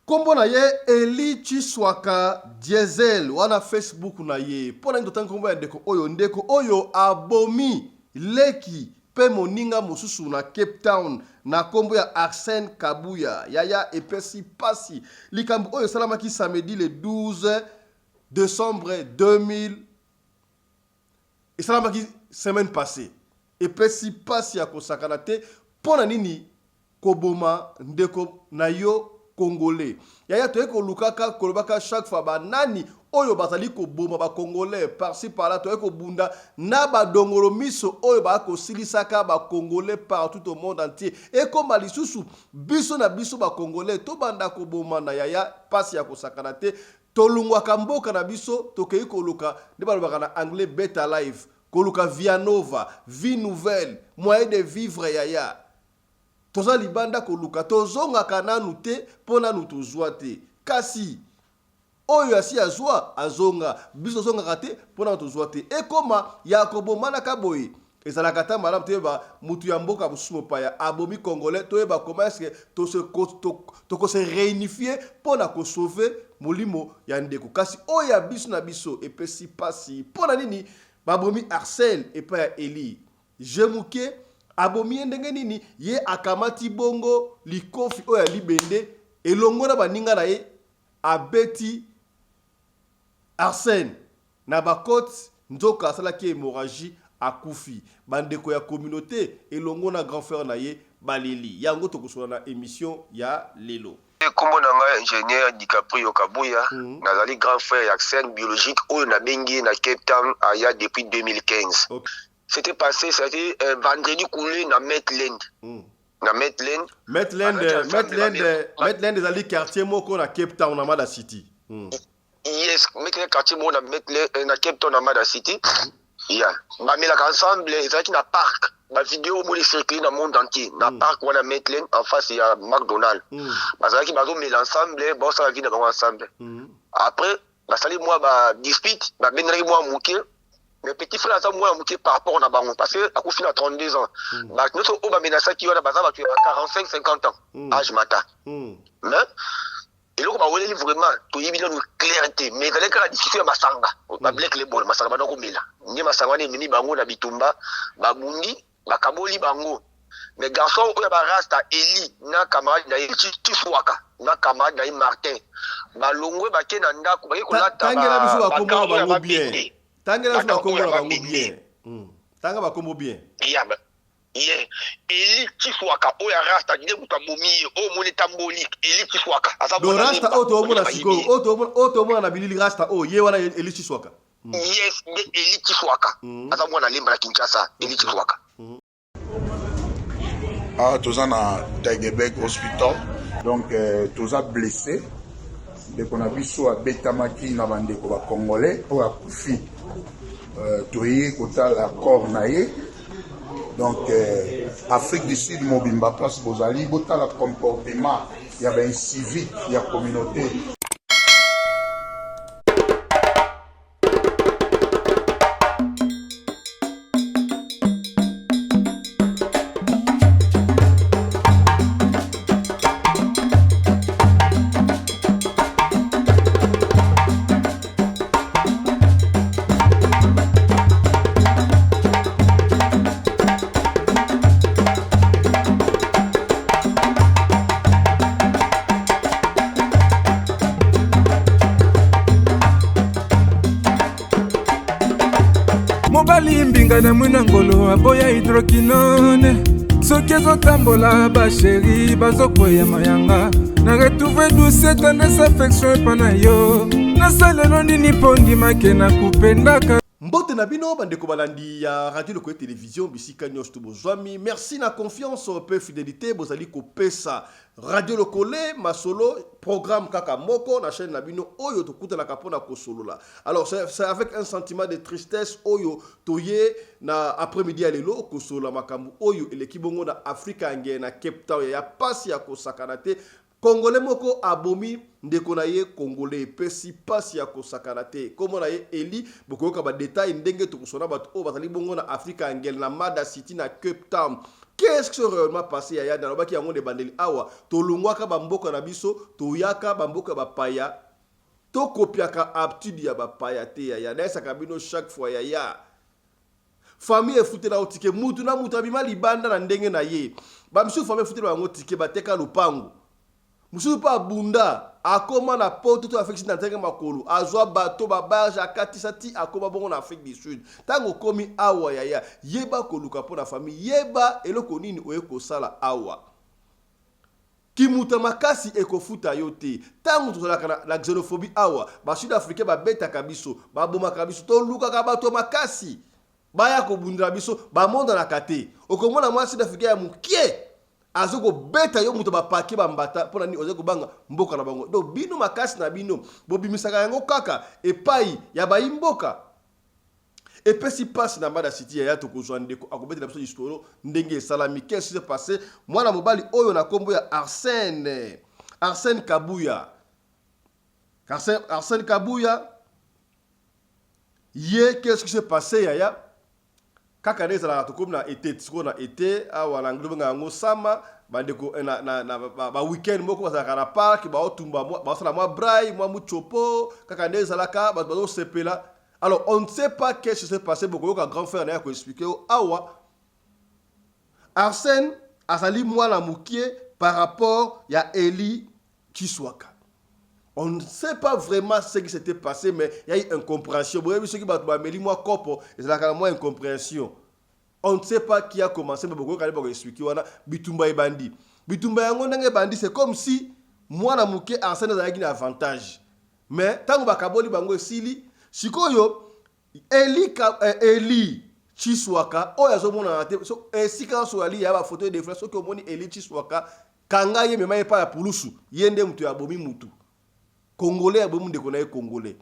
Kombo na ye Eli Chiswaka Diesel wana Facebook na ye. Pona ndotan kombo ya ndeko oyo abomi leki pe moninga mosusu na Cape Town na kombo ya Arsène Kabuya yaya epesi pasi likambo oyo salamaki samedi le 12 décembre 2000 et salamaki semaine passée epesi pasi ya kosakana te pona nini koboma ndeko na yo Congolais. Yaya toye ko lukaka kolobaka chaque fois ba nani oyo bazali ko boma ba Congolais par-ci par-là toye ko bunda na ba dongolo miso oyo ba ko silisaka ba Congolais partout au monde entier. Et comme alisusu biso na biso ba Congolais to banda ko boma na yaya pasi ya ko sakana te tolungwa kamboka na biso tokei ko luka de balobaka na anglais beta life ko luka via nova, vie nouvelle, moyen de vivre yaya. Toza libanda koluka tozonga kananu te pona nutuzwa te kasi oyo asi azwa azonga biso zonga te pona nutuzwa te ekoma yakobo manaka boye ezalaka ta malamu te ba mutu ya mboka busumo paya abomi congolais toyeba comment est-ce que se réunifier pona ko sauver molimo ya ndeko kasi oyo ya biso na biso epesi pasi pona nini babomi Arsène epa ya Eli jemuke abomi ndenge nini ye akamati bongo likofi oya libende elongo na baninga na ye abeti Arsène na bakot nzoka asalaki hémorragie akufi bandeko ya communauté elongo na grand frère na ye baleli yango tokosola na émission ya lelo kombo na nga ingénieur DiCaprio Kabuya nazali grand frère ya Arsène biologique oyo na bengi na Cape Town aya depuis 2015. Okay. C'était passé, c'était vendredi coulé dans Maitland. Na Maitland. Maitland est allé quartier moko na Cape Town na Mada City. Yes, Maitland quartier moko na Cape Town na Mada City. Yeah. Ba melaka ensemble, ils allaient na parc. Ba vidéo mo les circuler dans le monde entier. Na parc wana Maitland en face il y a McDonald's. Ba zaki bazo mel ensemble, bon ça va vivre ensemble. Après, ba sali moi ba dispute, ba benaki moi muke. Mais petit frère ça moi muke par rapport na bango parce que a coufi na 32 ans. Ba notre oba menasa ki wana baza ba 45 50 ans âge mata. Mais et là ba wele vraiment to yibi na clarté mais dans la discussion ya masanga ba black label masanga ba ko mela. Ni masanga ni mimi bango na bitumba ba bundi ba kaboli bango. Mais garçon oya ba rasta Eli na camarade na Chiswaka na camarade na Martin. Ba longwe ba ke na ndako ba ke kolata tangela biso ba kombo bango bien. Tangela biso ba kombo bango bien. Tanga ba kombo bien. Yeah. Eli Chiswaka oya rasta dine muta bomi o moni tambolique Eli Chiswaka asa bona rasta oto mona siko oto mona na bilili rasta o ye wana Eli Chiswaka. Yes, Eli Chiswaka asa mona lemba na Kinshasa Eli Chiswaka. Toza na Tagebek hospital donc toza blessé de qu'on a biso a betamaki na bandeko ba congolais o akufi toye kota la corps naie donc Afrique du Sud mobimba place bozali bota la comportement ya ben civique ya communauté. Mbinga na mwina ngolo aboya hydroquinone soki ezotambola basheri bazokoya mayanga na retrouve douce tendresse affection epa na yo nasalelo nini mpo ndimake na kupendaka mbote na bino bandeko balandi ya radio Loko télévision bisika nyonso to bozwami merci na confiance pe fidélité bozali kopesa radio Lokole masolo programme kaka moko na chaîne na bino oyo tokuta na kapona kosolola. Alors c'est avec un sentiment de tristesse oyo toye na après-midi ya lelo kosolola makambu oyo eleki bongo na Afrika ngene na Cape Town ya pasi ya kosakana te Congolais moko abomi ndeko na ye Congolais pesi pasi ya kosakana te komo na ye Eli bokoyoka ba détail ndenge tokusona bato o bazali bongo na Afrika ngel na Mada City na Cape Town qu'est-ce qui s'est réellement passé yaya dans le qui yango de bandeli awa to longwaka bamboka na biso to yaka bamboka bapaya to kopiaka habitude ya bapaya te yaya na esaka bino chaque fois yaya famille efutela otike mutu na mutu abima libanda na ndenge na ye bamisusu famille efutela bango tike bateka lupango mususu pa bunda akoma na poto to Afrique na ndenge makolo azwa bato babarge akatisa ti akoma bongo na Afrique du Sud tango komi awa yaya yeba koluka po na famille yeba eloko nini oyeko sala awa kimuta makasi ekofuta yo te tango tozalaka na xénophobie awa ba sud africain babetaka biso babomaka biso tolukaka bato makasi baya kobundela biso bamondanaka te okomona mwa sud africain ya mokie azoko beta yo muto bapake bambata pona ni ozeko banga mboka na bango donc bino makasi na bino bobimisaka yango kaka epai ya bayimboka epesi passe na Mada City ya to kozwa ndeko akobetela biso histoire ndenge salami qu'est-ce qui s'est passé mwana mobali oyo na kombo ya Arsène Kabuya Arsène Kabuya ye qu'est-ce qui s'est passé yaya kaka neza la tokomi na été tsiko na été awa na nglobe ngo sama bandeko ba weekend moko bazaka na park ba otumba ba sala mwa braai mwa muchopo kaka neza la ka bazo sepela. Alors on ne sait pas qu'est-ce qui s'est passé beaucoup ka grand frère na ko expliquer awa Arsène azali mwana mukie par rapport ya Eli Kiswaka. On ne sait pas vraiment ce qui s'était passé, mais il y a eu une incompréhension. Vous voyez, ceux qui battent moi copo, c'est la moins incompréhension. On ne sait pas qui a commencé, mais beaucoup de expliquer. On a Bitumba et Bandi. Bitumba et Bandi, c'est comme si moi, na mouké, Arsène a un avantage. Mais tant que Bakaboli Bango Sili, Sikoyo, Eli Chiswaka, oh, yazo mona ate, so si quand so ali, il y a une photo de frère, so que moni Eli Chiswaka, kanga ye mema pas ya pulusu, yende mutu ya bomi mutu. Congolais abomu ndeko na ye Congolais.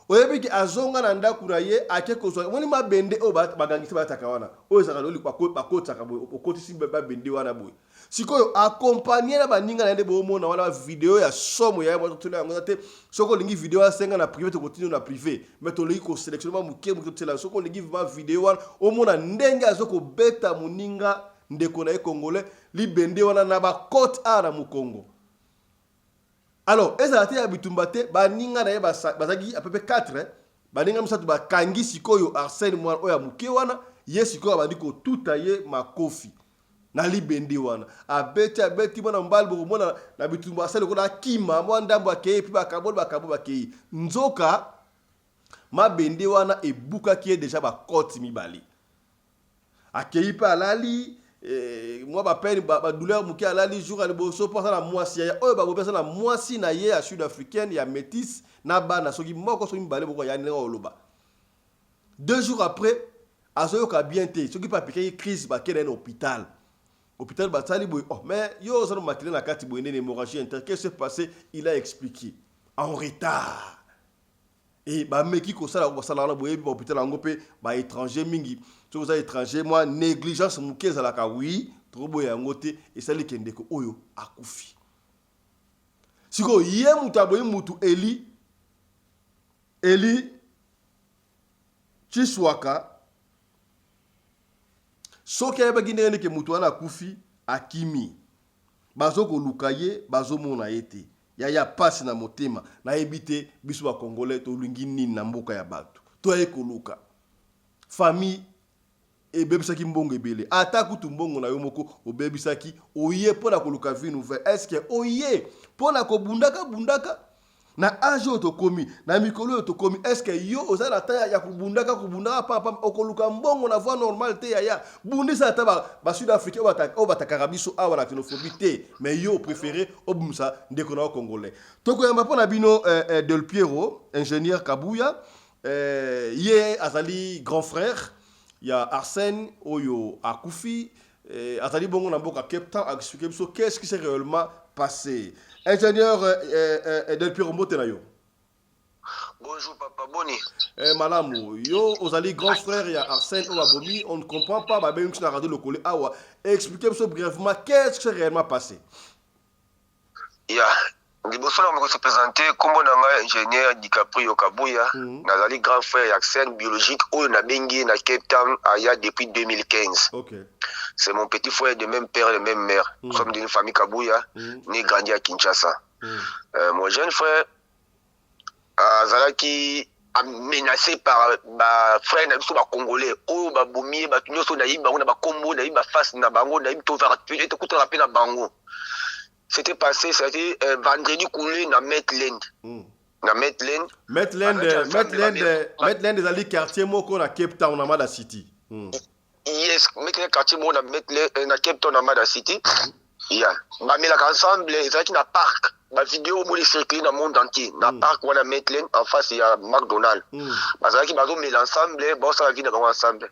Oyebi ki azonga na ndaku na ye ake kozwa. Woni mabende o bagangisi bataka wana. Oyo saka loli kwa kota ka boy. Okotisi ba bende wana boy. Sikoyo accompagner na baninga na ndebo mona wana video ya somo ya mwa totela ngona te. Soko lingi video ya senga na privé to continue na privé. Mais to lingi ko sélectionnement muke mu totela. Soko lingi va video wana o mona ndenge azoko beta muninga ndeko na ye Congolais li bende wana na ba cote a na mu Congo. Alors, ezalate ya bitumba te baninga na ye bazaki à peu près 4 baninga misatu bakangi sikoyo Arsène mwana oya muke wana ye sikoyo bandi ko tuta ye makofi na libende wana abeti mwana mbali boko mwana na bitumba Arsène ko na kima mwa ndambo akeye pi bakaboli bakeye nzoka mabende wana ebuka ki déjà ba côte mibali akei pa alali moi ba peine ba douleur muki alali jour ali boso pour ça na moisi ya oyo ba bopesa na moisi na ye ya sud africaine ya métis na bana soki moko soki mbale boko ya ndenga oloba 2 jours après azoyo ka bien te soki pa piquer crise ba kena na hôpital batali boy oh mais yo ça no matine na kati boy hémorragie interne qu'est-ce qui s'est passé il a expliqué en retard et ba meki ko sala na boy ba hôpital ngo pe ba étranger mingi tous les étrangers moi négligence muke zalaka oui trop boya ngote et sali kendeko oyo akufi siko ye mutaboyi mutu Eli Chiswaka soki ayeba gindenge ke mutu wana akufi akimi bazoko lukaye bazomona yete ya pasi na motema na ebite biso ba Congolais to lingi nini na mboka ya bato to ekoluka famille ebebisaki mbongo ebele ata kutu mbongo na yo moko obebisaki oye pona koluka vie nouvelle est-ce que oye pona ko bundaka na age otokomi na mikolo otokomi est-ce que yo ozala ta ya kubundaka papa okoluka mbongo na voie normale te ya bundisa ta ba sud africain o bataka biso awa na xénophobie te mais yo préféré obumsa ndeko na Congolais toko yamba pona bino Del Piero ingénieur Kabuya ye azali grand frère ya Arsène oyo akufi azali bongo na mboka Cape Town expliquer biso qu'est-ce qui s'est réellement passé. Ingénieur Del Piero Mbotena yo. Bonjour papa Boni. Malamu yo ozali grand frère ya Arsène Owabomi, on ne comprend pas ba ben na radio lokole awa expliquer biso brièvement qu'est-ce qui s'est réellement passé. Ya liboso na se présenter kombo na ngai ingénieur DiCaprio Kabuya nazali grand frère ya Axel biologique oyo na bengi na Cape Town aya depuis 2015. Okay. C'est mon petit frère de même père et de même mère. Nous sommes d'une famille Kabuya, né grandi à Kinshasa. Mon jeune frère azalaki menacé par ba frère na biso ba congolais oyo ba bomi ba tunyoso na yiba na ba kombo na yiba face na bango na yiba to va rappeler te kutra rappeler na bango. C'était passé, c'était vendredi coulé dans Metland. Dans Metland. Metland est dans quartier moko na Cape Town na Mada City. Yes, Metland quartier moko na Metland na Cape Town na Mada City. Yeah. Ba melaka ensemble, ils ont un parc. Ba vidéo mo les circuler dans le monde entier. Na parc wana Metland en face il y a McDonald's. Bazala ki bazo mêler ensemble, bon ça va vivre ensemble.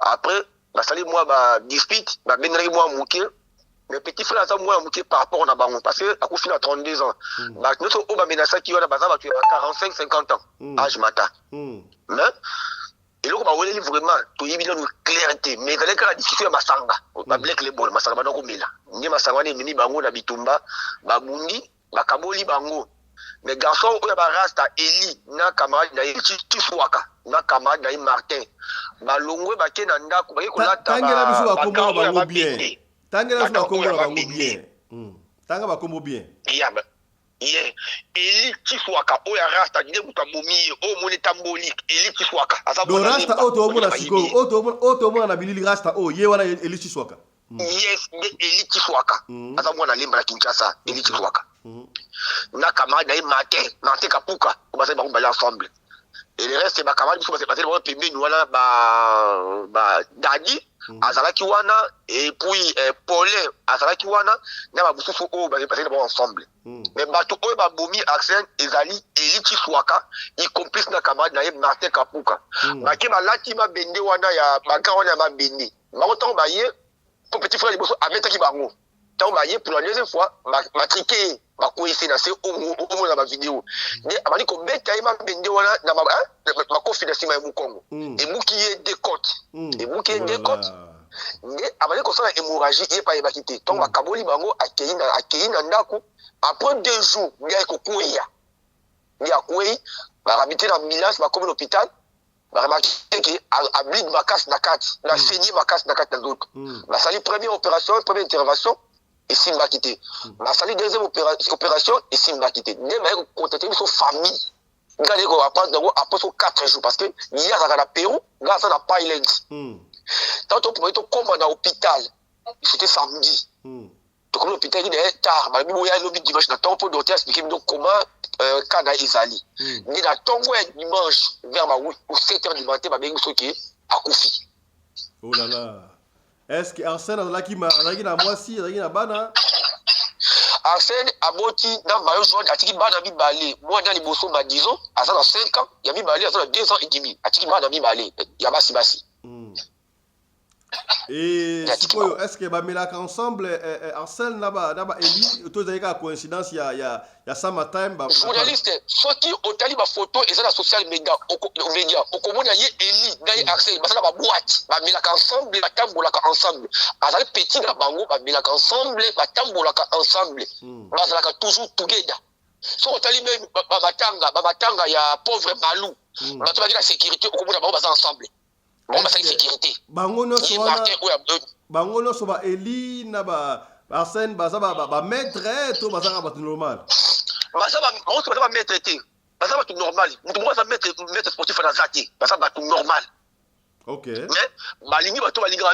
Après, ba sali moi ba dispute, ba benri moi mouké. Mes petits frères ça moi mouké par rapport na bango parce que à coup fini à 32 ans. Ba notre o ba menasa ki wana baza ba tu 45 50 ans. Âge mata. Mais et là, on va vraiment, tout est bien clarté. Mais avec la discussion, Masanga, ba black les bol, Masanga na komela. Ni Masanga ni mini bango na bitumba, ba bundi, ba kaboli bango. Mais garçon, on a ba rasta Eli, na camarade na Tifuaka, na camarade na Martin. Ba longwe ba kenanda, ko ba ko lata. Tangela biso ba kombo ba bango bien. Tangela biso ba kombo ba bango bien. Tanga ba kombo bien. Yeah, Eli Tifuaka, oya rasta dile buta momi, o mone tamboli, Eli Tifuaka. Do rasta oto mona siko, oto mona na bilili rasta o ye wana Eli Tifuaka. Yes, Eli Tifuaka. Asa mwana lemba na Kinshasa, Eli Tifuaka. Na camarade na Martin Kapuka, on va se battre ensemble. Et le reste c'est ma camarade qui va se battre pembe nous wana ba Dadi azalaki wana et puis Paulin azalaki wana na ba bususu o ba se battre ensemble. Mais bato oyo ba bomi Axel ezali Eli Tifuaka y complice na camarade na Martin Kapuka. Ba ke ba lati ma bende wana ya ba ka wana ma bende. Ba autant ba ye pour petit frère liboso ametaki bango. Tant ba ye pour la deuxième fois ma triqué ba ko essayer na c'est au na ba vidéo. Mais abali ko beta ma bende wana na ma confidence ma mu Congo. Et mu qui est décote. Et mu qui est décote. Mais abali ko ça hémorragie et pas ébakité. Tant ba kaboli bango akei na ndako. Après 2 jours, il y a Kokuya. Il y a Kokuya, il va habiter dans Milan, il va comme l'hôpital. Il va remarquer qu'il a blé ma casse na carte, il a saigné ma casse na carte dans l'autre. Il va salir première opération, première intervention, et s'il va quitter. Il va salir deuxième opération, et s'il va quitter. Il va contacter son famille. Il va après 4 jours, parce que hier, il y a la Pérou, là, ça n'a pas eu l'aide. Tant qu'on pouvait comme dans l'hôpital, c'était samedi. Comme l'hôpital il est tard, mais il y a le dimanche, na temps pour docteur expliquer comment kana izali. Ni na tongo dimanche vers 7h du matin ba bengi soki akufi. Oh là là. Est-ce que Arsène azalaki na mwasi, azalaki na bana? Arsène aboti na mayo jaune atiki bana mibale. Moi na liboso ma 10 ans, asa na 5 ans, ya mibale asa na 2 ans et demi. Atiki bana mibale, ya basi. Et est-ce que va melaka ensemble Arsène naba Eli to zalika coïncidence ya sama time ba journaliste soki otali ba photo eza na social media okomona ye Eli na Arsène basala ba boîte ba melaka ensemble batambolaka ensemble azali petit na bango ba melaka ensemble batambolaka ensemble bazalaka toujours together so otali même ba matanga ya pauvre Malou bato ba la sécurité okomona bango baza ensemble. Bon, bah, c'est sécurité. Bango no so ba Eli na ba Arsène ba maître to ba za ba normal. Ba maître té. Ba za ba normal. Mutu mo za maître sportif na zati. Ba za ba normal. OK. Mais ba lingi ba to ba linga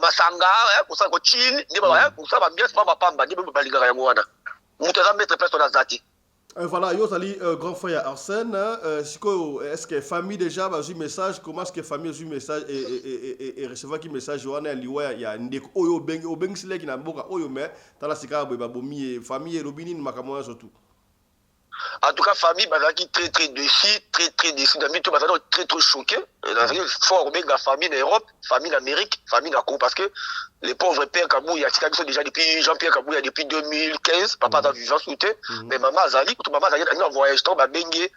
ba sanga ko sa ko chill, ni ba ko sa ba bien ba pamba, ni ba linga ya mwana. Mutu za maître place na zati. Voilà, yo sali grand frère Arsène, est-ce que famille déjà va jouer message, comment est-ce que famille joue message et recevoir qui message wana liwa ya ndeko oyo bengi sile ki na mboka oyo mais tala sika ba bomi famille robini makamwa surtout. En tout cas, famille, bazaki très déçu. D'amis, tout bazaki très choqué. Fort bien la famille en Europe, famille en Amérique, famille en Congo, parce que les pauvres pères Kabou, il y a déjà depuis Jean-Pierre Kabou, il y a depuis 2015, papa a vivant soutien, mais maman Azali, quand maman Azali, en voyage, donc, bengue,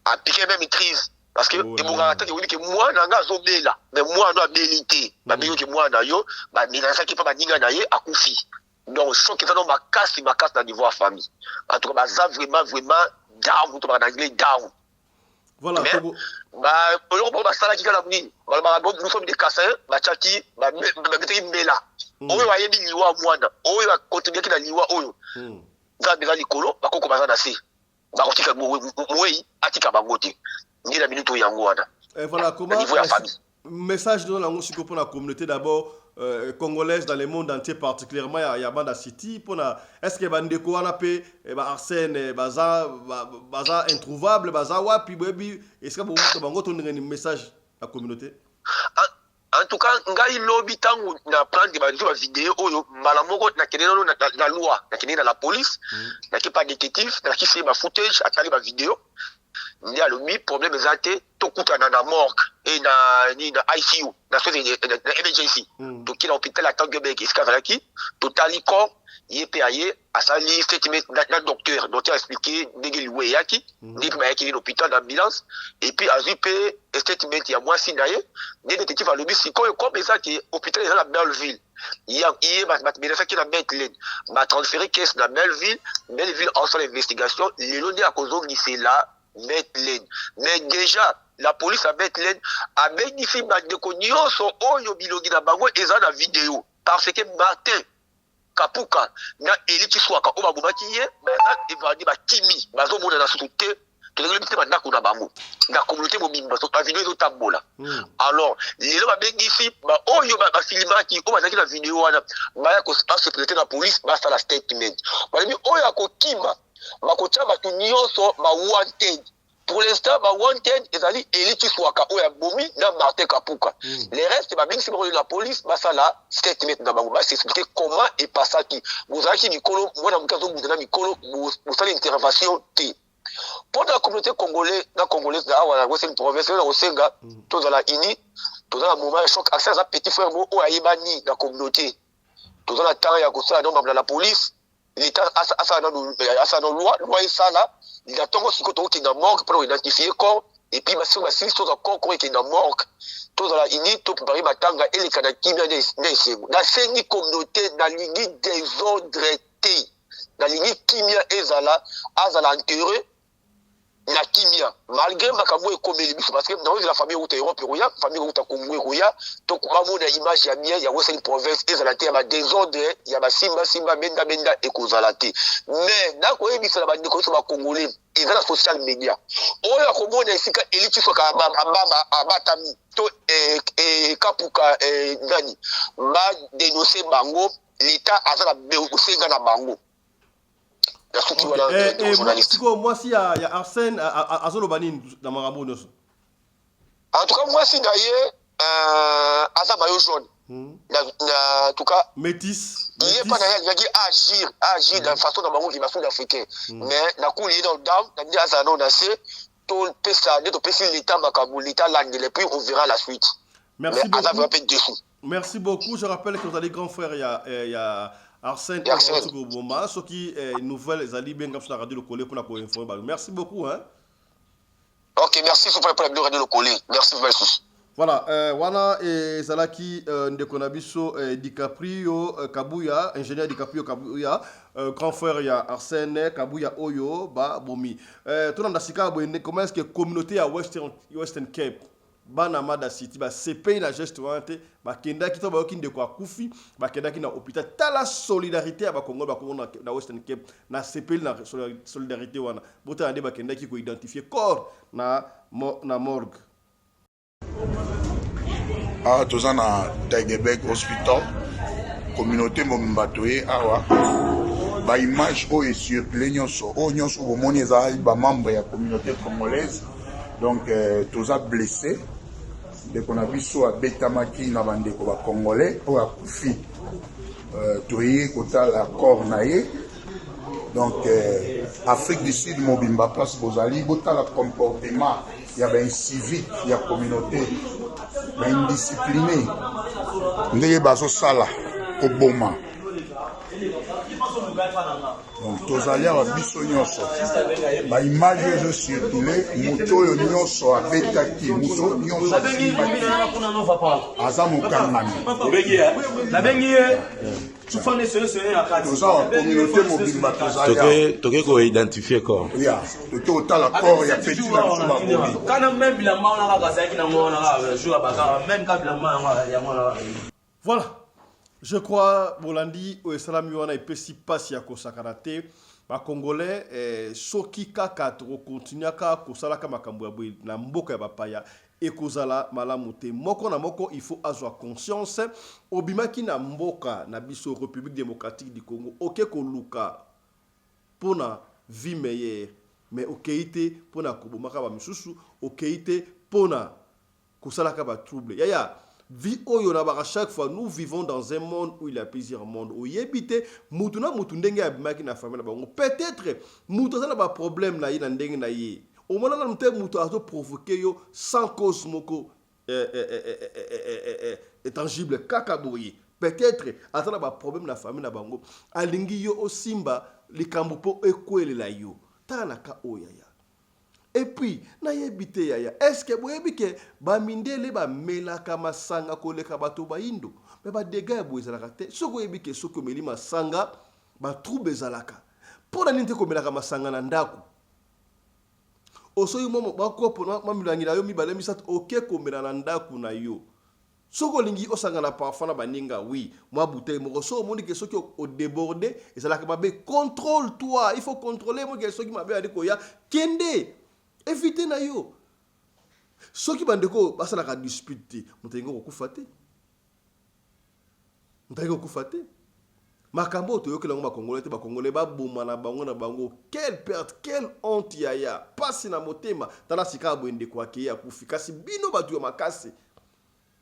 a piqué même maîtrise. Parce que, et mon gars, il dit que moi, nanga zobé là, mais moi, non, habilité. Bah, bien que moi, na yo, bah, mais ça qui pas ma ninga na ye, a koufi. donc choc eza no makasi na niveau ya famille en tout cas baza vraiment down to ba anglais down voilà oloko basalaki kala nini nous sommes des cassins bachaki babetaki mbela oyo bayebi liwa mwana oyo bakontribuaki na liwa oyo nzambe eza likolo bakoko baza na se bakotika mwei atika bango te nde na minute oyo yango wana voilà comment niveau ya famille message dans la musique pour la communauté d'abord congolaise dans le monde entier particulièrement il y a Banda City pour est-ce que bandeko wana pe Arsène baza introuvable baza wapi bebi est-ce que bango ton message à la communauté en tout cas ngai lobi tangu na prendre ba vidéo oyo malamoko na keneno na loi na kenena la police na ki pas détective na ki fait ba footage atali ba vidéo ndi alobi problème ezate tokutana na morgue et na ICU na emergency donc il a hôpital à Tangebek iskazalaki totali corps yepaye asali statement na docteur a expliqué ndenge liwe yaki ndenge ba yaki l'hôpital d'ambulance et puis azupe statement ya mwasi naye ndenge détective alobi sikoyo comme ça qui hôpital est à Belleville il y a ça qui na Bethlehem m'a transféré caisse na Belleville en son investigation les londis à cause de là Bethlehem. Mais déjà, la police à Bethlehem a bénéficié de connaissances oyo bilogi na bango eza na vidéo parce que Martin Kapuka na Eliti Swaka o babumaki ye baza evandi ba kimi bazo mona na soute to le limite ba ndako na bango na communauté mobimba so vidéo ezo tambola alors lelo ba bénéficie ba oyo ba filmaki o bazaki na vidéo wana ba ya ko se présenter na police ba sa la statement ba limi oyo akokima makotia batu nyonso ba wanted pour l'instant ba wanted ezali Eliti Swaka oya bomi na Martin Kapuka les restes ba bingisi ba la police ba sala statement na bango ba s'expliquer comment est passé qui vous avez mikolo mwana mukazo muzana mikolo vous faites intervention t pour la communauté congolaise na awa na Western province na Osenga tous la ini tous la moment choc accès à petit frère mo oya yebani na communauté tous la temps ya kosa na la police l'État asa na loi esala il a tongo sikoto qui na morgue pour identifier corps et puis basi tout corps qui na morgue tout la ini tout préparer matanga et les kanaki na sengi communauté na ligi désordreté na ligi kimia ezala azala enterré na kimia malgré makambo ekomeli biso parce que dans la famille route Europe roya famille route Congo roya to kuma mona image ya bien ya Western province ezala te ya ba désordre ya ba simba benda ekozalate mais na ko ebisa na bandiko so ba congolais ezala social media oyo akomona esika Eliti Swaka abatami to Kapuka ngani ba dénoncer bango l'état azala beosenga na bango. Moi si il y a Arsène Azolobani dans Marambo. En tout cas moi si d'ailleurs Azabayo jaune. En tout cas métis. Il est pas d'ailleurs il agir de façon dans Marambo qui va africain. Mais na coup il est dans down, na dit Azano na c'est tout pesa de pesa l'état Makambo l'état là et puis on verra la suite. Merci beaucoup. Merci beaucoup. Je rappelle que vous allez grand frère il y a Arsène Oboma, ce qui est nouvelle, les alliés bien comme ça, radio le collé pour la informer. Merci beaucoup. Hein? Ok, merci pour la radio le collé. Merci beaucoup. Voilà, wana et Zalaki Ndekonabiso DiCaprio Kabuya, ingénieur DiCaprio Kabuya, grand frère il y a Arsène Kabuya Oyo, ba Bomi. Tout le monde a sika comment est-ce que la communauté à Western Cape bana Mada City ba CP na geste wante ba kenda kito ba okinde kwa kufi ba kenda kina hôpital tala solidarité ba Congo ba Congo na Western Cape na CP na solidarité wana bota ande ba kenda ki ko identifier corps na morgue toza na Tangebek hospital communauté mombatoye awa ba image o circulé nyonso bomoni ezali ba membre ya communauté congolaise donc toza blessé de qu'on a vu so abetamaki na bandeko ba congolais o akufi toye kota la corps naye donc Afrique du Sud mobimba place bozali bota la comportement ya ba civique ya communauté ba indiscipliné ndenge bazo sala koboma donc tozali awa biso nyonso ba image ezo circulé moto oyo nyonso abetaki moto nyonso aza mokangami Soufane c'est un akati. Nous avons communauté mobile Matozaya. Toke ko identifier corps. Oui, toke autant corps il y a petit là. Quand même bilamba on a kasaki na ngona ka jour abaka même quand bilamba ya ngona. Voilà. Je crois Bolandi o esalami wana epesi pasi ya kosakarate ba congolais soki kaka to continuer ka kosala ka makambo ya boye na mboka ya bapaya ekozala malamu te moko na moko il faut avoir conscience obimaki na mboka na biso République démocratique du Congo oke koluka pona vie meilleure mais okeite pona kobomaka ba misusu okeite pona kosala ka ba trouble yaya vie oyo na ba chaque fois nous vivons dans un monde où il y a plusieurs mondes où yebite mutu na mutu ndenge abimaki na famille na bango peut-être mutu za na ba problème na yi na ndenge na yi au moment où nous avons provoqué sans cause moko tangible kakaboye peut-être attendre ba problème na famille na bango alingi yo osimba likambo po ekwelela yo tanaka oyaya et puis na yebite yaya est-ce que boyebike ba mindele ba melaka masanga koleka bato ba indo mais ba dégâts boyezalaka te soko yebike soko meli masanga ba trouble zalaka pour ninte ko melaka masanga na ndako osoyi momo bakopo na mamilangi na yo mibale misat oke komela na ndaku na yo soko lingi osanga na parfum na baninga oui moi bouteille moko so moni ke soki o déborder et ça la ka mabe contrôle toi il faut contrôler moi ke soki mabe adiko ya kende éviter na yo soki bandeko basala ka dispute mutengo kokufate mutengo kokufate makambo toyokela ngo bakongolais te bakongolais baboma na bango na bango quelle perte quelle honte yaya pasi na motema tala sika boende kwa kia kufikasi bino batu ya makasi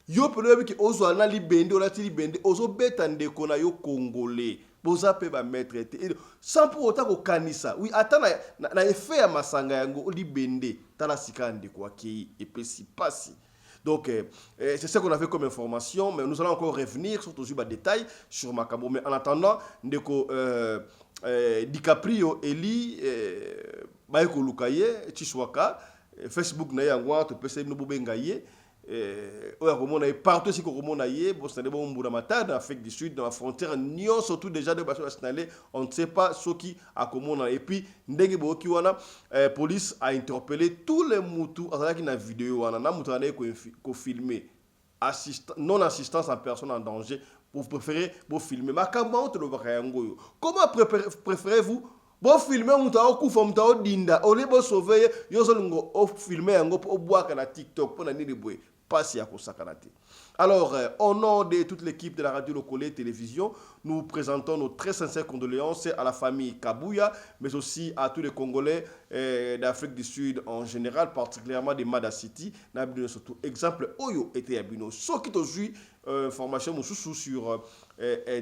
yo pelo biki ozo na libende olati libende ozo beta ndeko na yo congolais boza pe ba maître te sans pour autant ko kanisa oui atana na effet ya masanga yango libende tala sika ndeko kwa kia epesi pasi. Donc, c'est ce qu'on avait comme information, mais nous allons encore revenir sur tous les détails sur Makambo. Mais en attendant, Ndeko DiCaprio, Eli, Maïko Lukaye, Chiswaka, Facebook Nayangwa, tu peux essayer de nous bengaye. Partout ici qu'on a eu, bon, c'est bon Mouramata dans l'Afrique du Sud, dans la frontière, Nyon surtout déjà de Basso Nationale, on ne sait pas ce qui a comment. Et puis, Ndenge Bokiwana, police a interpellé tous les moutous, à travers une vidéo, on a montré qu'on filmé, non assistance en personne en danger, pour préférer pour filmer. Mais comment te le voyez? Comment préférez-vous? Bon filmer mutao kufa mutao dinda ole bo sauver yo zongo o filmer ngo po boaka na TikTok pona nini boy passe ya kosakanate. Alors au nom de toute l'équipe de la radio locale télévision, nous présentons nos très sincères condoléances à la famille Kabouya, mais aussi à tous les Congolais d'Afrique du Sud en général, particulièrement de Mada City. N'abino surtout exemple Oyo était abino. Ce qui aujourd'hui information sur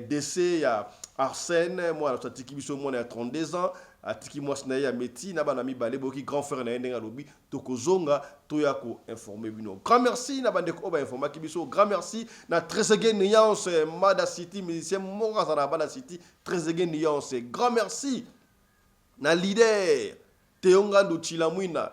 décès à Arsène, moi à Tiki Biso moi à 32 ans. Atiki mwasnaye ya meti na banami balebo ki grand frère na yenga lobi tokozonga toyako informer bino. Grand merci na bandeko ba informer kibiso. Grand merci na Trezeguet Nuance Mada City musicien Mora za Mada City Trezeguet Nuance. Grand merci na leader Teonga do Chilamwina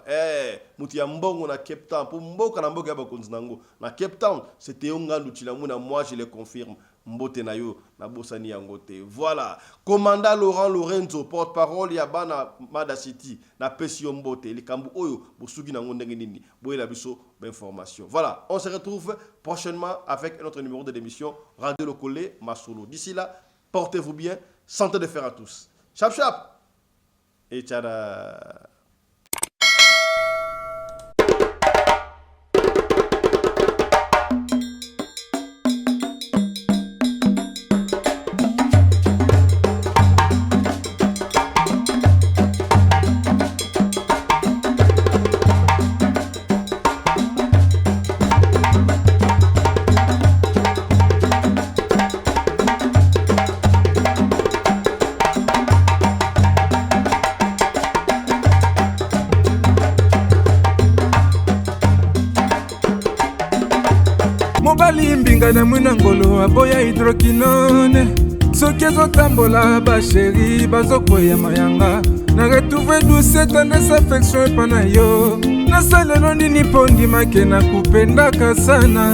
muti ya mbongo na Cape Town pour mboka na mboka ya bakonzi nango na Cape Town c'est Teonga do Chilamwina, moi je le confirme. Mbote na yo na bosani yangote. Voilà. Commandant Laurent Lorenzo, porte-parole ya bana Mada City na pesio mbote likambu oyo bosugi na ngondenge nini boyela biso information. Voilà, on se retrouve prochainement avec un autre numéro de l'émission Radio Locale Masolo. D'ici là, portez-vous bien, santé de fer à tous. Chap chap et tchada. mobali mbinga na mwina ngolo aboya hydroquinone soki ezotambola basheri bazokwea mayanga na retrouve douce tendresse affection epa na yo nasalelo nini mpo ndimake na kupendaka sana